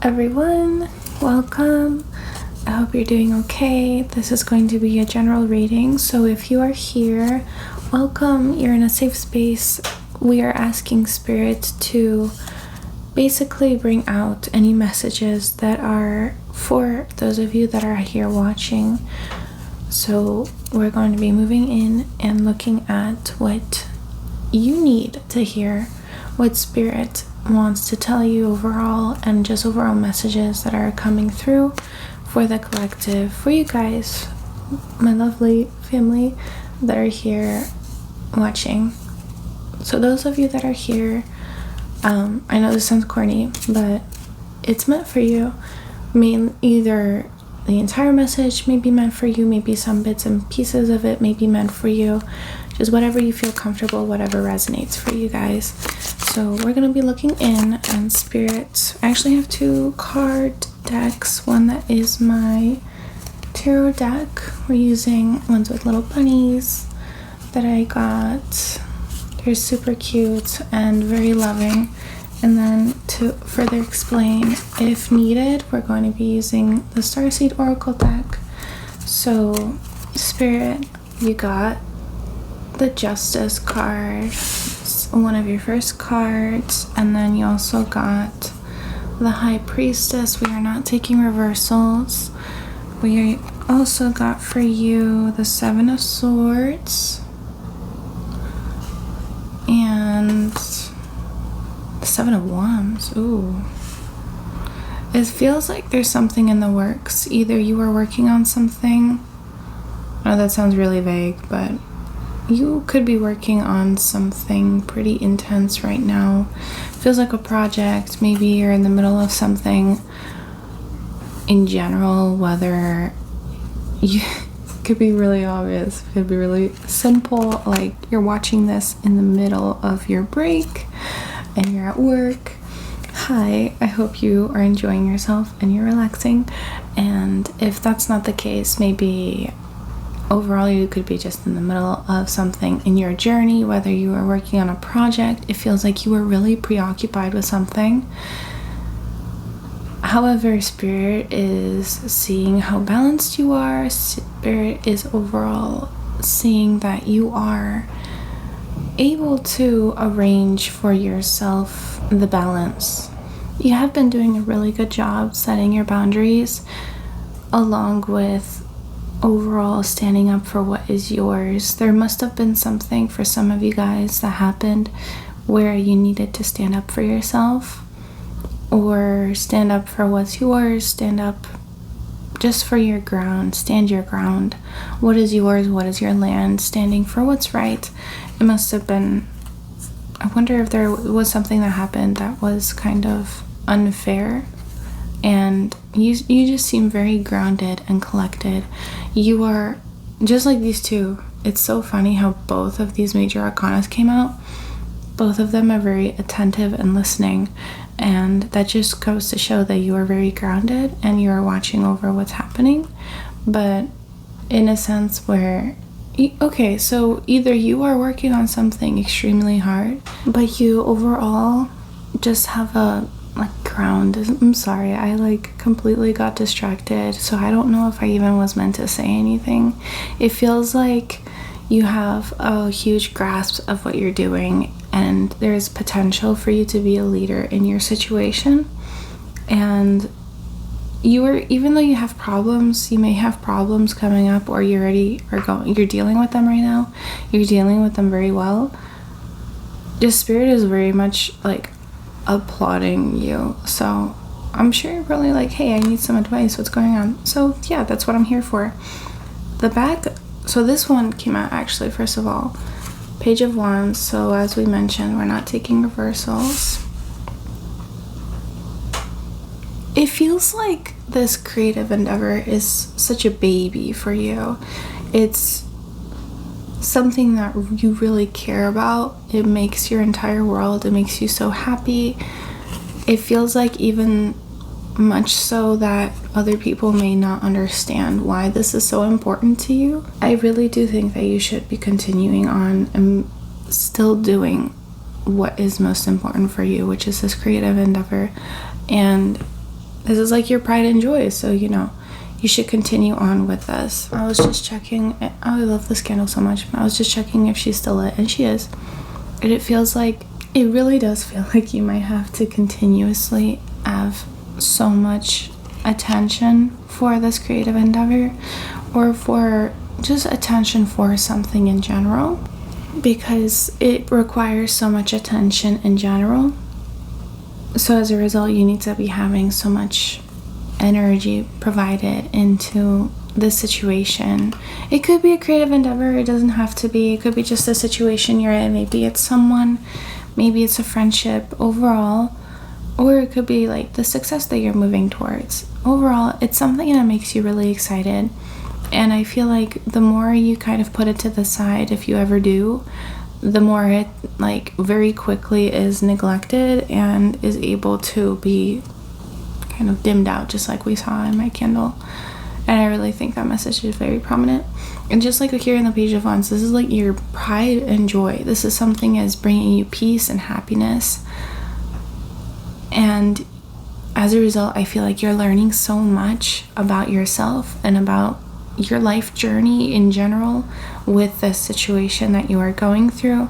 everyone, welcome. I hope you're doing okay. This is going to be a general reading, so if you are here, welcome. You're in a safe space. We are asking Spirit to basically bring out any messages that are for those of you that are here watching. So we're going to be moving in and looking at what you need to hear, what Spirit wants to tell you overall, and just overall messages that are coming through for the collective, for you guys, my lovely family that are here watching. So those of you that are here, I know this sounds corny, but it's meant for you. I mean, either the entire message may be meant for you, maybe some bits and pieces of it may be meant for you, just whatever you feel comfortable, whatever resonates for you guys. So we're going to be looking in on Spirit. I actually have two card decks, one that is my tarot deck. We're using ones with little bunnies that I got. They're super cute and very loving. And then to further explain, if needed, we're going to be using the Starseed Oracle deck. So Spirit, you got the Justice card, one of your first cards, and then you also got the High Priestess. We are not taking reversals. We also got for you the Seven of Swords and the Seven of Wands. Ooh. It feels like there's something in the works. Either you are working on something. I know that sounds really vague, but you could be working on something pretty intense right now. Feels like a project. Maybe you're in the middle of something in general, whether you could be really obvious, could be really simple, like you're watching this in the middle of your break and you're at work. Hi, I hope you are enjoying yourself and you're relaxing. And if that's not the case, maybe overall you could be just in the middle of something in your journey, whether you are working on a project. It feels like you are really preoccupied with something. However, Spirit is seeing how balanced you are. Spirit is overall seeing that you are able to arrange for yourself the balance. You have been doing a really good job setting your boundaries, along with overall standing up for what is yours. There must have been something for some of you guys that happened where you needed to stand up for yourself, or stand up for what's yours, stand up just for your ground, stand your ground. What is yours? What is your land? Standing for what's right. It must have been, I wonder if there was something that happened that was kind of unfair, and you just seem very grounded and collected. You are just like these two. It's so funny how both of these major arcanas came out. Both of them are very attentive and listening, and that just goes to show that you are very grounded and you are watching over what's happening, but in a sense where okay, so either you are working on something extremely hard, but you overall just have a ground. I'm sorry, I completely got distracted, so I don't know if I even was meant to say anything. It feels like you have a huge grasp of what you're doing, and there's potential for you to be a leader in your situation. And even though you have problems, you may have problems coming up, or you're dealing with them right now. You're dealing with them very well. The Spirit is very much applauding you. So I'm sure you're probably like, hey, I need some advice. What's going on? So yeah, that's what I'm here for. The back. So this one came out actually, first of all, Page of Wands. So as we mentioned, we're not taking reversals. It feels like this creative endeavor is such a baby for you. It's something that you really care about. It makes your entire world. It makes you so happy. It feels like even much so that other people may not understand why this is so important to you. I really do think that you should be continuing on and still doing what is most important for you, which is this creative endeavor. And This is like your pride and joy, so you should continue on with this. I was just checking. I love this candle so much. I was just checking if she's still lit, and she is. And it really does feel like you might have to continuously have so much attention for this creative endeavor, or for just attention for something in general, because it requires so much attention in general. So as a result, you need to be having so much energy provided into this situation. It could be a creative endeavor. It doesn't have to be. It could be just a situation you're in. Maybe it's someone, maybe it's a friendship overall, or it could be like the success that you're moving towards. Overall, it's something that makes you really excited. And I feel like the more you kind of put it to the side, if you ever do, the more it like very quickly is neglected and is able to be kind of dimmed out, just like we saw in my candle. And I really think that message is very prominent. And just like here in the Page of Wands, this is like your pride and joy. This is something that is bringing you peace and happiness. And as a result, I feel like you're learning so much about yourself and about your life journey in general with this situation that you are going through.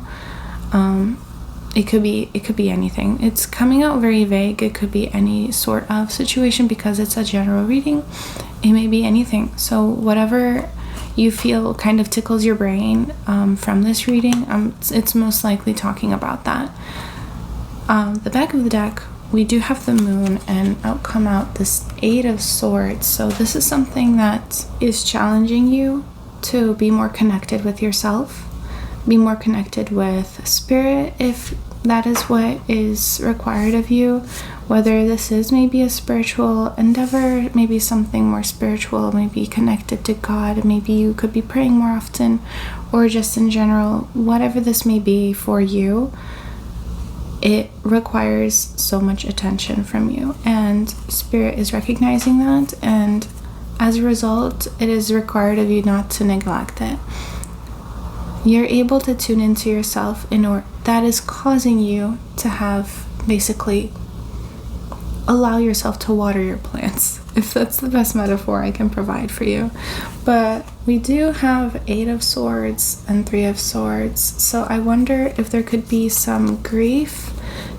It could be anything. It's coming out very vague. It could be any sort of situation because it's a general reading. It may be anything. So whatever you feel kind of tickles your brain from this reading, it's most likely talking about that. The back of the deck, we do have the moon, and out come out this 8 of Swords. So this is something that is challenging you to be more connected with yourself, be more connected with spirit, if that is what is required of you. Whether this is maybe a spiritual endeavor, maybe something more spiritual, maybe connected to God, maybe you could be praying more often, or just in general, whatever this may be for you, it requires so much attention from you, and spirit is recognizing that, and as a result, it is required of you not to neglect it. You're able to tune into yourself that is causing you to have basically allow yourself to water your plants, if that's the best metaphor I can provide for you. But we do have 8 of Swords and 3 of Swords, so I wonder if there could be some grief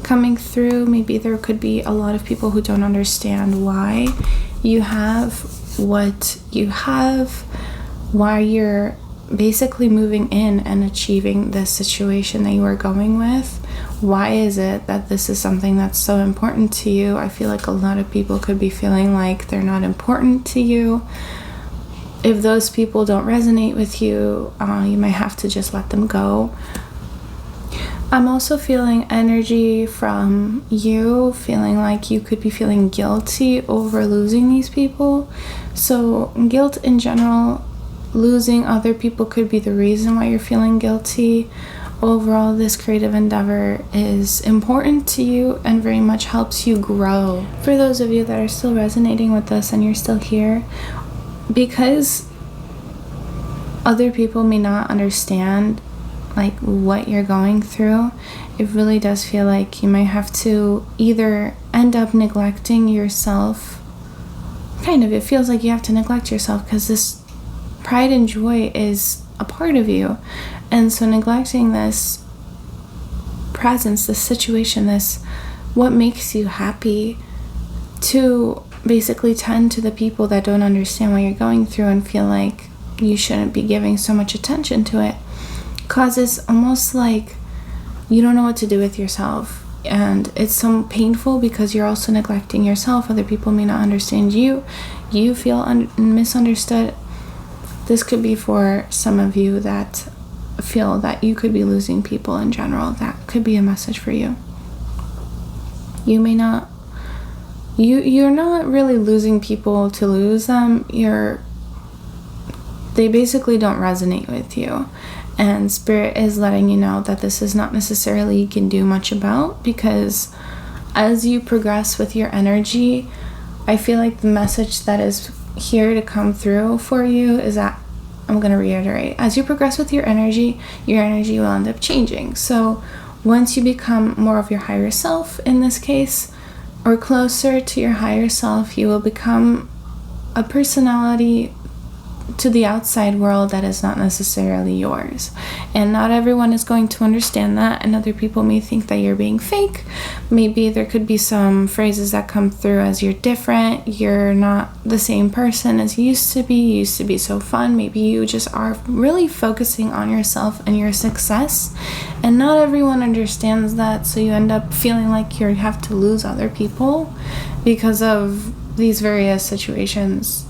coming through. Maybe there could be a lot of people who don't understand why you have what you have, why you're basically moving in and achieving this situation that you are going with. Why is it that this is something that's so important to you? I feel like a lot of people could be feeling like they're not important to you. If those people don't resonate with you, you might have to just let them go. I'm also feeling energy from you, feeling like you could be feeling guilty over losing these people. So guilt in general, losing other people could be the reason why you're feeling guilty. Overall, this creative endeavor is important to you and very much helps you grow. For those of you that are still resonating with this and you're still here, because other people may not understand like what you're going through, it really does feel like you might have to either end up neglecting yourself. It feels like you have to neglect yourself because this pride and joy is a part of you. And so neglecting this presence, this situation, this what makes you happy, to basically tend to the people that don't understand what you're going through and feel like you shouldn't be giving so much attention to it, causes almost like you don't know what to do with yourself. And it's so painful because you're also neglecting yourself. Other people may not understand you. You feel misunderstood. This could be for some of you that feel that you could be losing people in general. That could be a message for you. You may not, you're not really losing people to lose them. They basically don't resonate with you. And spirit is letting you know that this is not necessarily you can do much about, because as you progress with your energy, I feel like the message that is here to come through for you is that, I'm going to reiterate, as you progress with your energy will end up changing. So once you become more of your higher self, in this case, or closer to your higher self, you will become a personality to the outside world that is not necessarily yours. And not everyone is going to understand that, and other people may think that you're being fake. Maybe there could be some phrases that come through as you're different, you're not the same person as you used to be. You used to be so fun. Maybe you just are really focusing on yourself and your success, and not everyone understands that, so you end up feeling like you have to lose other people because of these various situations.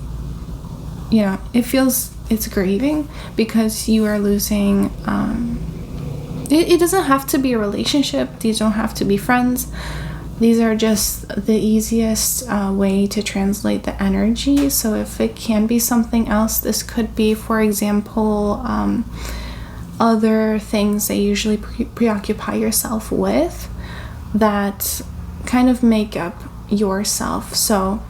You know, it's grieving because you are losing, it doesn't have to be a relationship. These don't have to be friends. These are just the easiest way to translate the energy. So if it can be something else, this could be, for example, other things that you usually preoccupy yourself with that kind of make up yourself. So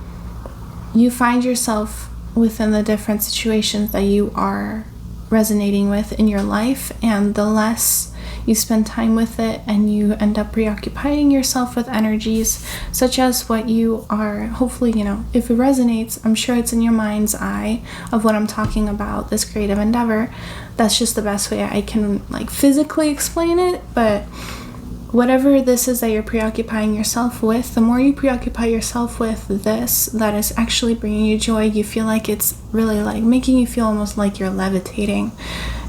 you find yourself within the different situations that you are resonating with in your life, and the less you spend time with it, and you end up preoccupying yourself with energies such as what you are, hopefully, you know, if it resonates, I'm sure it's in your mind's eye of what I'm talking about, this creative endeavor. That's just the best way I can like physically explain it. But whatever this is that you're preoccupying yourself with, the more you preoccupy yourself with this that is actually bringing you joy, you feel like it's really like making you feel almost like you're levitating.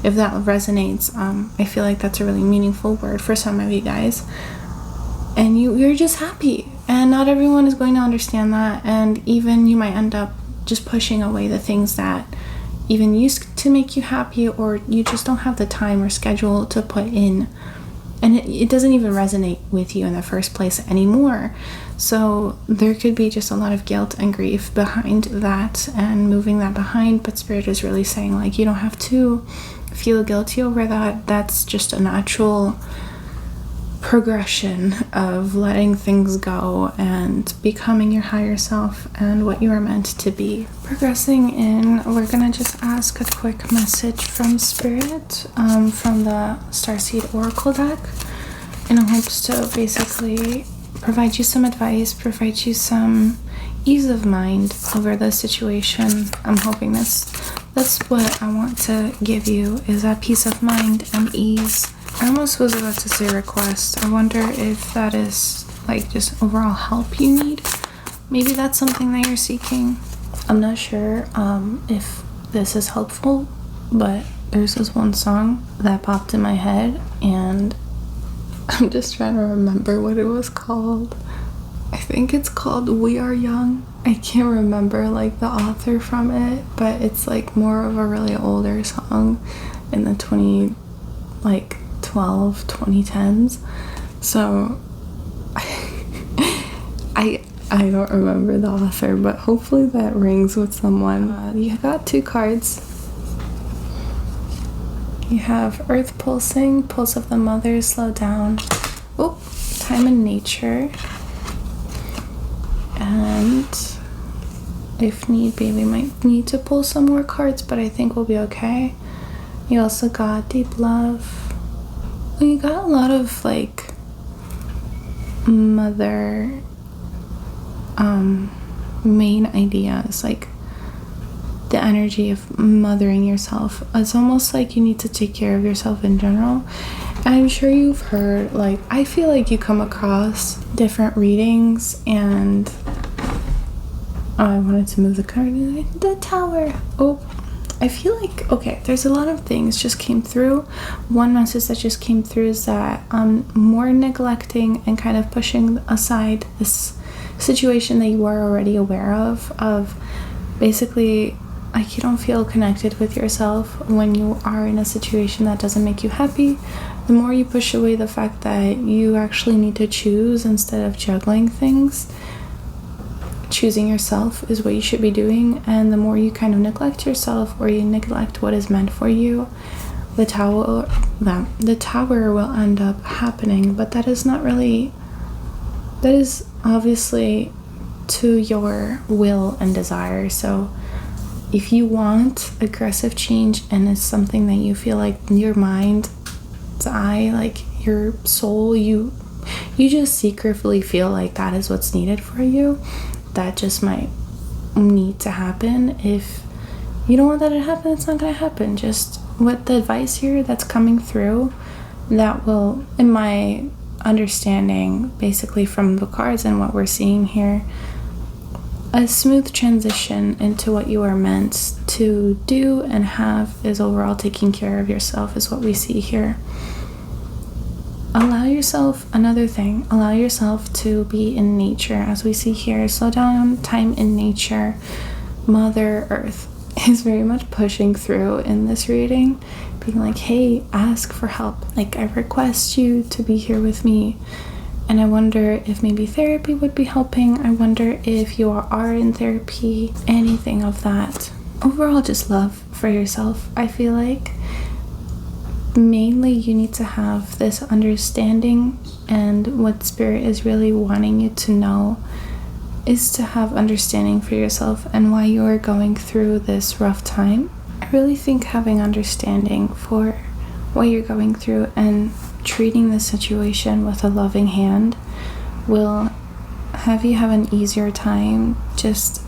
If that resonates, I feel like that's a really meaningful word for some of you guys. And you're just happy. And not everyone is going to understand that. And even you might end up just pushing away the things that even used to make you happy, or you just don't have the time or schedule to put in. And it doesn't even resonate with you in the first place anymore. So there could be just a lot of guilt and grief behind that and moving that behind. But Spirit is really saying, like, you don't have to feel guilty over that. That's just a natural progression of letting things go and becoming your higher self and what you are meant to be. Progressing in, we're gonna just ask a quick message from Spirit, from the Starseed Oracle deck, in hopes to basically provide you some advice, provide you some ease of mind over the situation. I'm hoping that's what I want to give you, is that peace of mind and ease. I almost was about to say request. I wonder if that is like just overall help you need. Maybe that's something that you're seeking. I'm not sure if this is helpful, but there's this one song that popped in my head, and I'm just trying to remember what it was called. I think it's called We Are Young. I can't remember like the author from it, but it's like more of a really older song in the 2010s. So I don't remember the author, but hopefully that rings with someone. You got 2 cards. You have Earth Pulsing, Pulse of the Mother, Slow Down, Time in Nature, and if need be, we might need to pull some more cards, but I think we'll be okay. You also got Deep Love. You got a lot of like mother main ideas, like the energy of mothering yourself. It's almost like you need to take care of yourself in general. I'm sure you've heard, like, I feel like you come across different readings, and I wanted to move the card. The Tower. I feel like, okay, there's a lot of things just came through. One message that just came through is that more neglecting and kind of pushing aside this situation that you are already aware of basically, like, you don't feel connected with yourself when you are in a situation that doesn't make you happy. The more you push away the fact that you actually need to choose instead of juggling things, choosing yourself is what you should be doing. And the more you kind of neglect yourself, or you neglect what is meant for you, the tower will end up happening. But that is not really, that is obviously to your will and desire. So if you want aggressive change, and it's something that you feel like your mind's eye, like your soul, you you just secretly feel like that is what's needed for you, that just might need to happen. If you don't want that to happen, it's not going to happen. Just what the advice here that's coming through, that will, in my understanding, basically from the cards and what we're seeing here, a smooth transition into what you are meant to do and have is overall taking care of yourself, is what we see here. Allow yourself, another thing, allow yourself to be in nature, as we see here. Slow down time in nature. Mother Earth is very much pushing through in this reading, being like, hey, ask for help. Like, I request you to be here with me. And I wonder if maybe therapy would be helping. I wonder if you are in therapy, anything of that. Overall, just love for yourself. I feel like mainly you need to have this understanding, and what Spirit is really wanting you to know is to have understanding for yourself and why you are going through this rough time. I really think having understanding for what you're going through and treating the situation with a loving hand will have you have an easier time just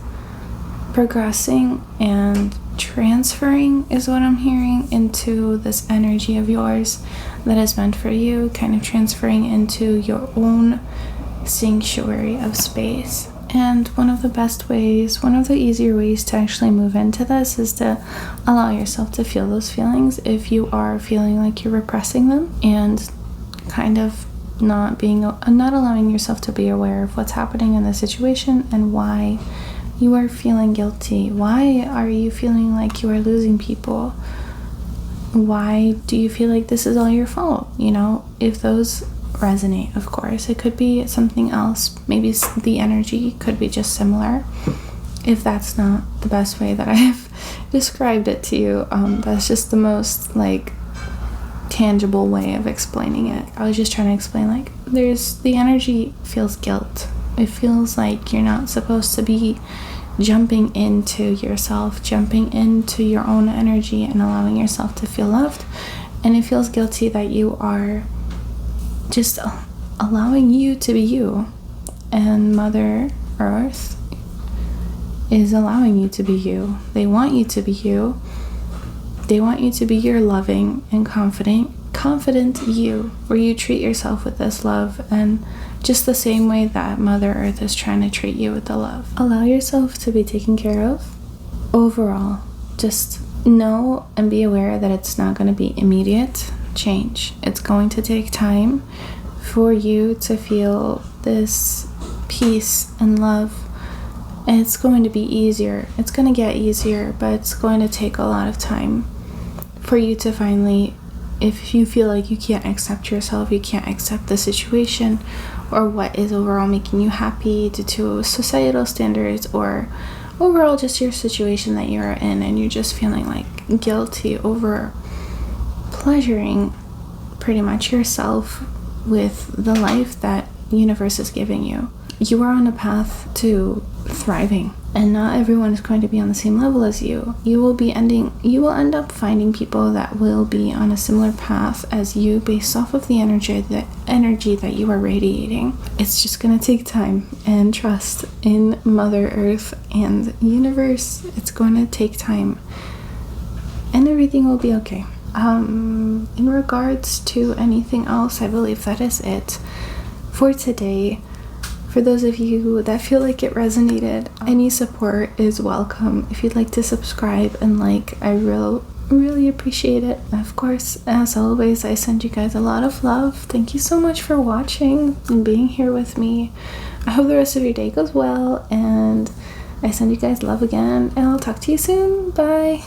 progressing and transferring, is what I'm hearing, into this energy of yours that is meant for you, kind of transferring into your own sanctuary of space. And one of the best ways, one of the easier ways to actually move into this is to allow yourself to feel those feelings if you are feeling like you're repressing them, and kind of not allowing yourself to be aware of what's happening in the situation and why you are feeling guilty. Why are you feeling like you are losing people? Why do you feel like this is all your fault? You know, if those resonate, of course. It could be something else. Maybe the energy could be just similar. If that's not the best way that I have described it to you, that's just the most like tangible way of explaining it. I was just trying to explain, like, the energy feels guilt. It feels like you're not supposed to be jumping into yourself, jumping into your own energy and allowing yourself to feel loved. And it feels guilty that you are just allowing you to be you, and Mother Earth is allowing you to be you. They want you to be you. They want you to be your loving and confident you, where you treat yourself with this love, and just the same way that Mother Earth is trying to treat you with the love. Allow yourself to be taken care of. Overall, just know and be aware that it's not going to be immediate change. It's going to take time for you to feel this peace and love, and it's going to be easier. It's going to get easier, but it's going to take a lot of time for you to finally, if you feel like you can't accept yourself, you can't accept the situation or what is overall making you happy due to societal standards, or overall just your situation that you're in, and you're just feeling like guilty over pleasuring pretty much yourself with the life that the universe is giving you. You are on a path to thriving, and not everyone is going to be on the same level as you. You will end up finding people that will be on a similar path as you based off of the energy that you are radiating. It's just going to take time, and trust in Mother Earth and the universe. It's going to take time, and everything will be okay. In regards to anything else, I believe that is it for today. For those of you that feel like it resonated, any support is welcome. If you'd like to subscribe and like, I really appreciate it. Of course, as always, I send you guys a lot of love. Thank you so much for watching and being here with me. I hope the rest of your day goes well, and I send you guys love again, and I'll talk to you soon. Bye.